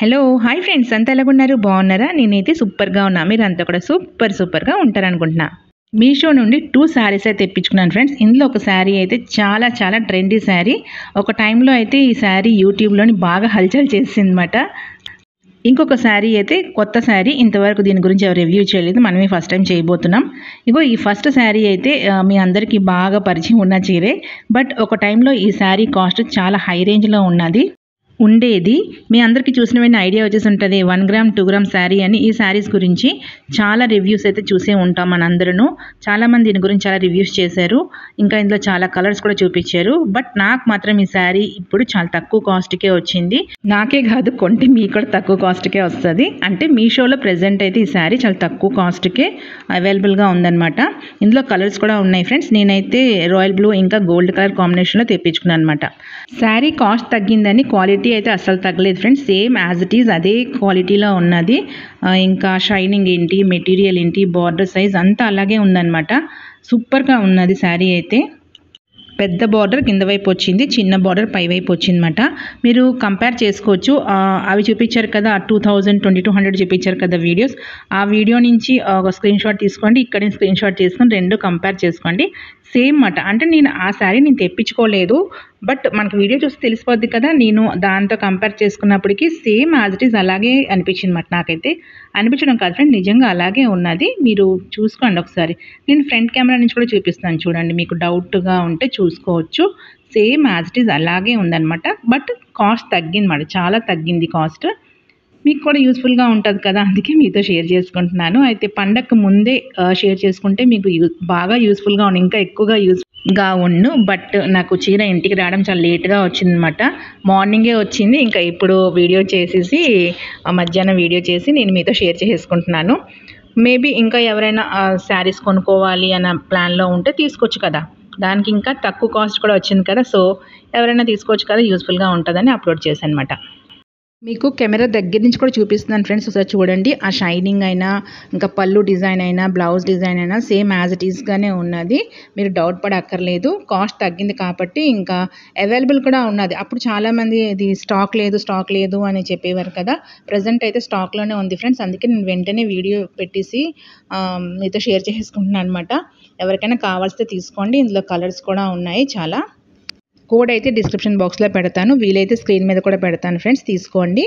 Hello hi friends అంతా ఎలాగున్నారు బాగున్నారా నేనైతే సూపర్గా ఉన్నా మీరంతా కూడా సూపర్గా ఉంటారనుకుంటున్నా మీషో నుండి 2 శారీస్ అయితే తెప్పించుకున్నాను ఫ్రెండ్స్ ఇందులో ఒక శారీ అయితే చాలా ట్రెండీ శారీ ఒక టైంలో అయితే ఈ శారీ యూట్యూబ్లోని బాగా హల్చల్ చేసిందన్నమాట ఇంకొక శారీ అయితే కొత్త శారీ ఇంతవరకు దీని గురించి ఎవరు రివ్యూ చేయలేదు మనమే ఫస్ట్ టైం చేయబోతున్నాం ఇగో ఈ ఫస్ట్ శారీ అయితే మీ అందరికీ బాగా పరిచయం ఉన్న చీరే బట్ ఒక టైంలో ఈ శారీ కాస్ట్ చాలా హై రేంజ్లో ఉండేది మీ అందరికీ చూసిన వెంటనే ఐడియా వచ్చేసి ఉంటుంది 1 గ్రామ్ 2 గ్రామ్ శారీ అని ఈ శారీస్ గురించి చాలా రివ్యూస్ అయితే చూసే ఉంటాం మనందరూ చాలామంది దీని గురించి చాలా రివ్యూస్ చేశారు ఇంకా ఇందులో చాలా కలర్స్ కూడా చూపించారు బట్ నాకు మాత్రం ఈ శారీ ఇప్పుడు చాలా తక్కువ కాస్ట్కే వచ్చింది నాకే కాదు కొంటే మీకు కూడా తక్కువ కాస్ట్కే వస్తుంది అంటే మీషోలో ప్రెజెంట్ అయితే ఈ శారీ చాలా తక్కువ కాస్ట్కే అవైలబుల్గా ఉందన్నమాట ఇందులో కలర్స్ కూడా ఉన్నాయి ఫ్రెండ్స్ నేనైతే రాయల్ బ్లూ ఇంకా గోల్డ్ కలర్ కాంబినేషన్లో తెప్పించుకున్నాను అనమాట శారీ కాస్ట్ తగ్గిందని క్వాలిటీ అయితే అస్సలు తగ్గలేదు friends same as it is అదే క్వాలిటీలో ఉన్నది ఇంకా షైనింగ్ ఏంటి మెటీరియల్ ఏంటి బార్డర్ సైజ్ అంతా అలాగే ఉందన్నమాట సూపర్గా ఉన్నది శారీ అయితే పెద్ద బార్డర్ కింద వైపు వచ్చింది చిన్న బార్డర్ పై వైపు వచ్చిందన్నమాట మీరు కంపేర్ చేసుకోవచ్చు అవి చూపించారు కదా 2200 చూపించారు కదా వీడియోస్ ఆ వీడియో నుంచి ఒక స్క్రీన్ షాట్ తీసుకోండి ఇక్కడ స్క్రీన్ షాట్ తీసుకొని రెండు కంపేర్ చేసుకోండి సేమ్ మాట అంటే నేను ఆ శారీ నేను తెప్పించుకోలేదు బట్ మనకు వీడియో చూసి తెలిసిపోద్ది కదా నేను దాంతో కంపేర్ చేసుకున్నప్పటికీ సేమ్ యాజ్ ఇట్ ఈజ్ అలాగే అనిపించింది మాట నాకైతే అనిపించడం కాదు ఫ్రెండ్ నిజంగా అలాగే ఉన్నది మీరు చూసుకోండి ఒకసారి నేను ఫ్రంట్ కెమెరా నుంచి కూడా చూపిస్తాను చూడండి మీకు డౌట్గా ఉంటే చూసుకోవచ్చు సేమ్ యాజ్ ఇట్ ఈజ్ అలాగే ఉందన్నమాట బట్ కాస్ట్ తగ్గింది మాట చాలా తగ్గింది కాస్ట్ మీకు కూడా యూస్ఫుల్గా ఉంటుంది కదా అందుకే మీతో షేర్ చేసుకుంటున్నాను అయితే పండగకు ముందే షేర్ చేసుకుంటే మీకు బాగా యూస్ఫుల్గా ఉండు ఇంకా ఎక్కువగా యూస్గా ఉండు బట్ నాకు చీర ఇంటికి రావడం చాలా లేట్గా వచ్చిందనమాట మార్నింగే వచ్చింది ఇంకా ఇప్పుడు వీడియో చేసేసి మధ్యాహ్నం వీడియో చేసి నేను మీతో షేర్ చేసుకుంటున్నాను మేబీ ఇంకా ఎవరైనా శారీస్ కొనుక్కోవాలి అన్న ప్లాన్లో ఉంటే తీసుకోవచ్చు కదా దానికి ఇంకా తక్కువ కాస్ట్ కూడా వచ్చింది కదా సో ఎవరైనా తీసుకోవచ్చు కదా యూస్ఫుల్గా ఉంటుందని అప్లోడ్ చేశాను అనమాట మీకు కెమెరా దగ్గర నుంచి కూడా చూపిస్తున్నాను ఫ్రెండ్స్ ఒకసారి చూడండి ఆ షైనింగ్ అయినా ఇంకా పళ్ళు డిజైన్ అయినా బ్లౌజ్ డిజైన్ అయినా సేమ్ యాజ్ ఇట్ ఈస్గానే ఉన్నది మీరు డౌట్ పడక్కర్లేదు కాస్ట్ తగ్గింది కాబట్టి ఇంకా అవైలబుల్ కూడా ఉన్నది అప్పుడు చాలామంది ఇది స్టాక్ లేదు అని చెప్పేవారు కదా ప్రజెంట్ అయితే స్టాక్లోనే ఉంది ఫ్రెండ్స్ అందుకే నేను వెంటనే వీడియో పెట్టేసి మీతో షేర్ చేసుకుంటున్నాను అనమాట ఎవరికైనా కావాల్సితే తీసుకోండి ఇందులో కలర్స్ కూడా ఉన్నాయి చాలా కోడ్ అయితే డిస్క్రిప్షన్ బాక్స్లో పెడతాను వీలైతే స్క్రీన్ మీద కూడా పెడతాను ఫ్రెండ్స్ తీసుకోండి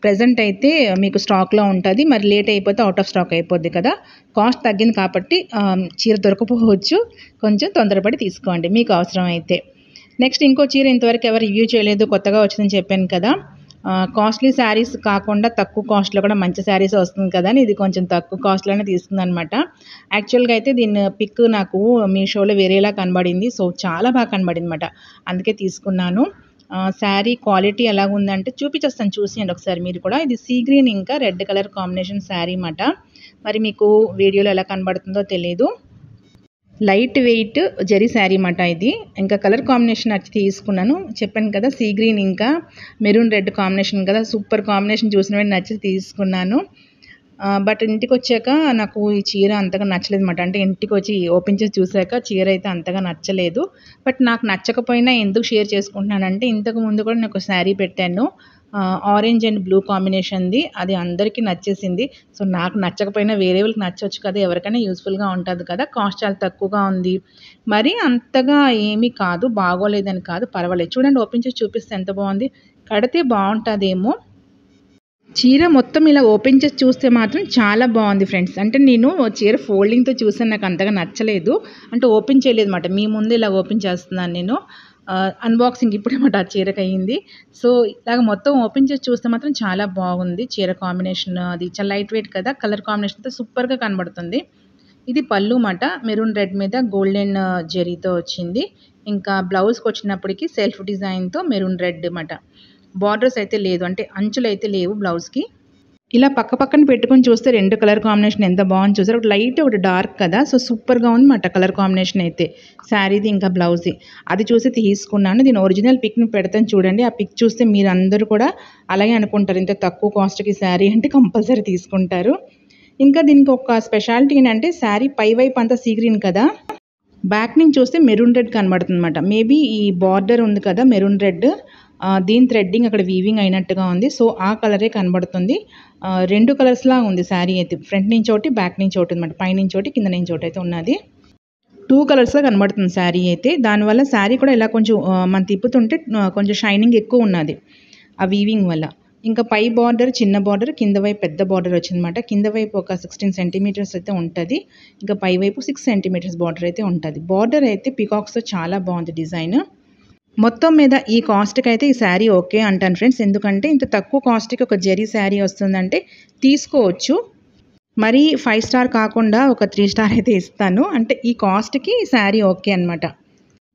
ప్రజెంట్ అయితే మీకు స్టాక్లో ఉంటుంది మరి లేట్ అయిపోతే అవుట్ ఆఫ్ స్టాక్ అయిపోద్ది కదా కాస్ట్ తగ్గింది కాబట్టి చీర దొరకపోవచ్చు కొంచెం తొందరపడి తీసుకోండి మీకు అవసరం అయితే నెక్స్ట్ ఇంకో చీర ఇంతవరకు ఎవరు రివ్యూ చేయలేదు కొత్తగా వచ్చిందని చెప్పాను కదా కాస్ట్లీ శారీస్ కాకుండా తక్కువ కాస్ట్లో కూడా మంచి శారీస్ వస్తుంది కదా అని ఇది కొంచెం తక్కువ కాస్ట్లోనే తీసుకుంది అనమాట యాక్చువల్గా అయితే దీని పిక్ నాకు మీషోలో వేరేలా కనబడింది సో చాలా బాగా కనబడింది అనమాట అందుకే తీసుకున్నాను శారీ క్వాలిటీ ఎలాగుందంటే చూపించేస్తాను చూసేయండి ఒకసారి మీరు కూడా ఇది సీ గ్రీన్ ఇంకా రెడ్ కలర్ కాంబినేషన్ శారీ అన్నమాట మరి మీకు వీడియోలో ఎలా కనబడుతుందో తెలియదు లైట్ వెయిట్ జరీ శారీ అన్నమాట ఇది ఇంకా కలర్ కాంబినేషన్ వచ్చి తీసుకున్నాను చెప్పాను కదా సీ గ్రీన్ ఇంకా మెరూన్ రెడ్ కాంబినేషన్ కదా సూపర్ కాంబినేషన్ చూసిన వెంటనే నచ్చి తీసుకున్నాను బట్ ఇంటికి వచ్చాక నాకు ఈ చీర అంతగా నచ్చలేదు అన్నమాట అంటే ఇంటికి వచ్చి ఓపెన్ చేసి చూసాక చీర అయితే అంతగా నచ్చలేదు బట్ నాకు నచ్చకపోయినా ఎందుకు షేర్ చేసుకుంటున్నానంటే ఇంతకు ముందు కూడా నేను ఒక శారీ పెట్టాను ఆరెంజ్ అండ్ బ్లూ కాంబినేషన్ది అది అందరికీ నచ్చేసింది సో నాకు నచ్చకపోయినా వేరే వాళ్ళకి నచ్చవచ్చు కదా ఎవరికైనా యూస్ఫుల్గా ఉంటుంది కదా కాస్ట్ చాలా తక్కువగా ఉంది మరి అంతగా ఏమీ కాదు బాగోలేదని కాదు పర్వాలేదు చూడండి ఓపెన్ చేసి చూపిస్తే ఎంత బాగుంది కడితే బాగుంటుందేమో చీర మొత్తం ఇలా ఓపెన్ చేసి చూస్తే మాత్రం చాలా బాగుంది ఫ్రెండ్స్ అంటే నేను చీర ఫోల్డింగ్తో చూసాను నాకు అంతగా నచ్చలేదు అంటే ఓపెన్ చేయలేదు అన్నమాట మీ ముందు ఇలా ఓపెన్ చేస్తున్నాను నేను అన్బాక్సింగ్ ఇప్పుడే మాట ఆ చీరకు అయ్యింది సో ఇలాగ మొత్తం ఓపెన్ చేసి చూస్తే మాత్రం చాలా బాగుంది చీర కాంబినేషన్ అది చాలా లైట్ వెయిట్ కదా కలర్ కాంబినేషన్తో సూపర్గా కనబడుతుంది ఇది పళ్ళు మాట మెరూన్ రెడ్ మీద గోల్డెన్ జరీతో వచ్చింది ఇంకా బ్లౌజ్కి వచ్చినప్పటికీ సెల్ఫ్ డిజైన్తో మెరూన్ రెడ్ మాట బార్డర్స్ అయితే లేదు అంటే అంచులు అయితే లేవు బ్లౌజ్కి ఇలా పక్కన పెట్టుకొని చూస్తే రెండు కలర్ కాంబినేషన్ ఎంత బాగుంది చూసారు ఒకటి లైట్ ఒకటి డార్క్ కదా సో సూపర్గా ఉంది మాట కలర్ కాంబినేషన్ అయితే శారీది ఇంకా బ్లౌజ్ది అది చూసి తీసుకున్నాను దీని ఒరిజినల్ పిక్ని పెడతాను చూడండి ఆ పిక్ చూస్తే మీరు అందరూ కూడా అలాగే అనుకుంటారు ఇంత తక్కువ కాస్ట్కి శారీ అంటే కంపల్సరీ తీసుకుంటారు ఇంకా దీనికి ఒక స్పెషాలిటీ ఏంటంటే శారీ పై వైపు అంతా సీ గ్రీన్ కదా బ్యాక్ నుంచి చూస్తే మెరూన్ రెడ్ కనబడుతుంది అన్నమాట మేబీ ఈ బార్డర్ ఉంది కదా మెరూన్ రెడ్ దీని థ్రెడ్డింగ్ అక్కడ వీవింగ్ అయినట్టుగా ఉంది. సో ఆ కలరే కనబడుతుంది. 2 కలర్స్‌లా ఉంది శారీ అయితే. ఫ్రంట్ నుంచి ఒకటి, బ్యాక్ నుంచి ఒకటి అనమాట. పైనుంచి ఒకటి, కింద నుంచి ఒకటి అయితే ఉన్నది. 2 కలర్స్‌గా కనబడుతుంది శారీ అయితే. దానివల్ల శారీ కూడా ఇలా కొంచెం మనం తిప్పుతుంటే కొంచెం షైనింగ్ ఎక్కువ ఉన్నది ఆ వీవింగ్ వల్ల. ఇంకా పై బార్డర్ చిన్న బార్డర్, కింద వైపు పెద్ద బార్డర్ వచ్చిందనమాట. కింద వైపు ఒక 16 సెంటీమీటర్స్ అయితే ఉంటది. ఇంకా పై వైపు 6 సెంటీమీటర్స్ బార్డర్ అయితే ఉంటది. బార్డర్ అయితే పీకాక్స్‌తో చాలా బాగుంది డిజైన్. మొత్తం మీద ఈ కాస్ట్‌కి అయితే ఈ శారీ ఓకే అంటాను ఫ్రెండ్స్. ఎందుకంటే ఇంత తక్కువ కాస్ట్‌కి ఒక జరీ శారీ వస్తుందంటే తీసుకోవచ్చు. మరీ 5 స్టార్ కాకుండా ఒక 3 స్టార్ అయితే ఇస్తాను. అంటే ఈ కాస్ట్‌కి శారీ ఓకే అనమాట.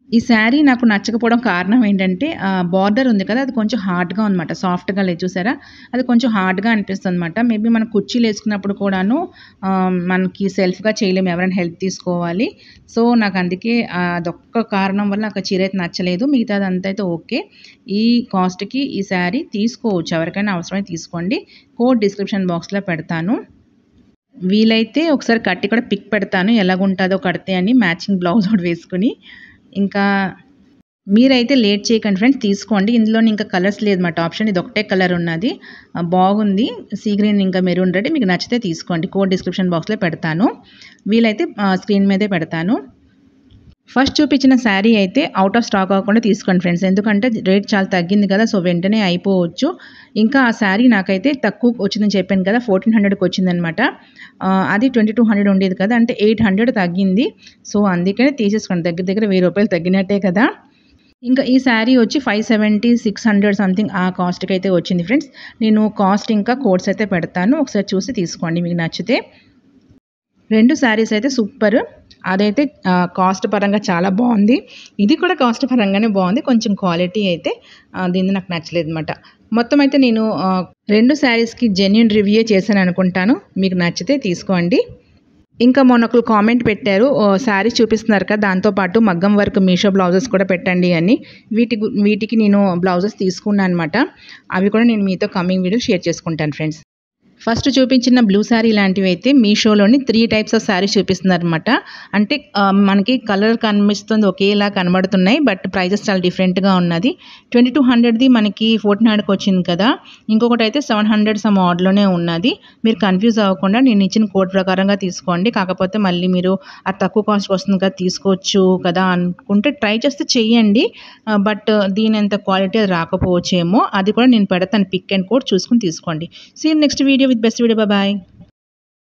ఈ శారీ నాకు నచ్చకపోవడం కారణం ఏంటంటే బార్డర్ ఉంది కదా, అది కొంచెం హార్డ్‌గా ఉందన్నమాట. సాఫ్ట్‌గా లేదు చూసారా? అది కొంచెం హార్డ్‌గా అనిపిస్తుందన్నమాట. మేబీ మనం కుర్చీలు వేసుకున్నప్పుడు కూడాను మనకి సెల్ఫ్‌గా చేయలేము. ఎవరైనా హెల్ప్ తీసుకోవాలి. సో నాకు అందుకే అదొక్క కారణం వల్ల నాకు ఆ చీర అయితే నచ్చలేదు. మిగతాదంతా అయితే ఓకే. ఈ కాస్ట్‌కి ఈ శారీ తీసుకోవచ్చు. ఎవరికైనా అవసరమైతే తీసుకోండి. కోడ్ డిస్క్రిప్షన్ బాక్స్‌లో పెడతాను. వీలైతే ఒకసారి కట్టి కూడా పిక్ పెడతాను. ఎలాగుంటాదో కడితే అని మ్యాచింగ్ బ్లౌజ్ ఒకటి వేసుకొని. ఇంకా మీరైతే లేట్ చేయకండి ఫ్రెండ్స్, తీసుకోండి. ఇందులోని ఇంకా కలర్స్ లేదన్నమాట ఆప్షన్. ఇదొకటే కలర్ ఉన్నది. బాగుంది. సీ గ్రీన్ ఇంకా మెరూన్ రెడ్. మీకు నచ్చితే తీసుకోండి. కోడ్ డిస్క్రిప్షన్ బాక్స్‌లో పెడతాను. వీలైతే స్క్రీన్ మీదే పెడతాను. ఫస్ట్ చూపించిన శారీ అయితే ఔట్ ఆఫ్ స్టాక్ అవ్వకుండా తీసుకోండి ఫ్రెండ్స్. ఎందుకంటే రేట్ చాలా తగ్గింది కదా, సో వెంటనే అయిపోవచ్చు. ఇంకా ఆ శారీ నాకైతే తక్కువ వచ్చిందని చెప్పాను కదా, 1400కి వచ్చిందనమాట. అది 2200 ఉండేది కదా, అంటే 800 తగ్గింది. సో అందుకనే తీసేసుకోండి. దగ్గర దగ్గర 1000 రూపాయలు తగ్గినట్టే కదా. ఇంకా ఈ శారీ వచ్చి 570, 600 సంథింగ్ ఆ కాస్ట్‌కి అయితే వచ్చింది ఫ్రెండ్స్. నేను కాస్ట్ ఇంకా కోడ్స్ అయితే పెడతాను. ఒకసారి చూసి తీసుకోండి మీకు నచ్చితే. 2 శారీస్ అయితే సూపర్. అదైతే కాస్ట్ పరంగా చాలా బాగుంది. ఇది కూడా కాస్ట్ పరంగానే బాగుంది. కొంచెం క్వాలిటీ అయితే దీనిది నాకు నచ్చలేదన్నమాట. మొత్తం అయితే నేను 2 శారీస్‌కి జెన్యూన్ రివ్యూయే చేశాను అనుకుంటాను. మీకు నచ్చితే తీసుకోండి. ఇంకా మొన్న ఒకళ్ళు కామెంట్ పెట్టారు, శారీస్ చూపిస్తున్నారు కదా, దాంతో పాటు మగ్గం వర్క్ మీషో బ్లౌజెస్ కూడా పెట్టండి అని. వీటికి నేను బ్లౌజెస్ తీసుకున్నాను అనమాట. అవి కూడా నేను మీతో కమింగ్ వీడియో షేర్ చేసుకుంటాను ఫ్రెండ్స్. ఫస్ట్ చూపించిన బ్లూ శారీ లాంటివి అయితే మీషోలోని 3 టైప్స్ ఆఫ్ శారీస్ చూపిస్తున్నారనమాట. అంటే మనకి కలర్ కనిపిస్తుంది, ఒకేలా కనబడుతున్నాయి. బట్ ప్రైజెస్ చాలా డిఫరెంట్‌గా ఉన్నది. 2200ది మనకి 1400కి వచ్చింది కదా. ఇంకొకటి అయితే 700 సమ్ ఆడ్‌లోనే ఉన్నది. మీరు కన్‌ఫ్యూజ్ అవ్వకుండా నేను ఇచ్చిన కోడ్ ప్రకారంగా తీసుకోండి. కాకపోతే మళ్ళీ మీరు అది తక్కువ కాస్ట్‌కి వస్తుంది కదా, తీసుకోవచ్చు కదా అనుకుంటే ట్రై చేస్తే చెయ్యండి. బట్ దీనంత క్వాలిటీ అది రాకపోవచ్చేమో. అది కూడా నేను పెడతాను పిక్ అండ్ కోడ్, చూసుకొని తీసుకోండి. See you next video with best video. Bye bye.